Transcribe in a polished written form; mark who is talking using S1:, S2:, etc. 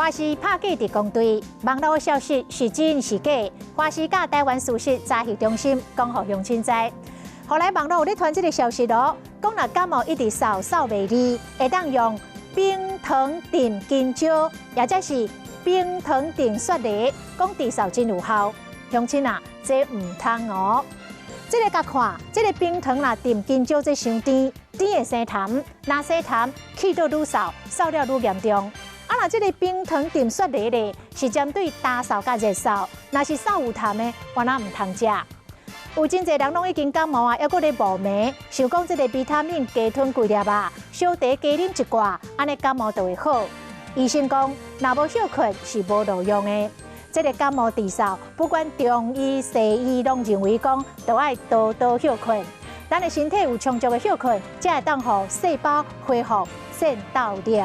S1: 花市拍假伫公队，网络消息是真是假？花市甲台湾事实查核中心讲互乡亲知。后来网络有咧传这个消息咯，讲若感冒一直扫袂离，会当用冰糖定金蕉，也则是冰糖定雪梨，讲治扫真有效。乡亲啊，这唔通哦。这个甲看，这个冰糖啦定金蕉这伤甜，甜会生痰，若生痰气到愈扫，扫了愈严重。啊，若这个冰糖定雪梨咧，是针对干扫甲热扫，若是扫有痰的，我那唔通食。有真侪人拢已经感冒啊，还阁咧无眠，想讲这个维他命加吞几粒啊，小茶加啉一挂，安尼感冒就会好。医生讲，若无休困是无路用的。这个感冒治扫，不管中医、西医，拢认为讲，都爱多多休困。咱的身体有充足的休困，才会当互细胞恢复战斗力。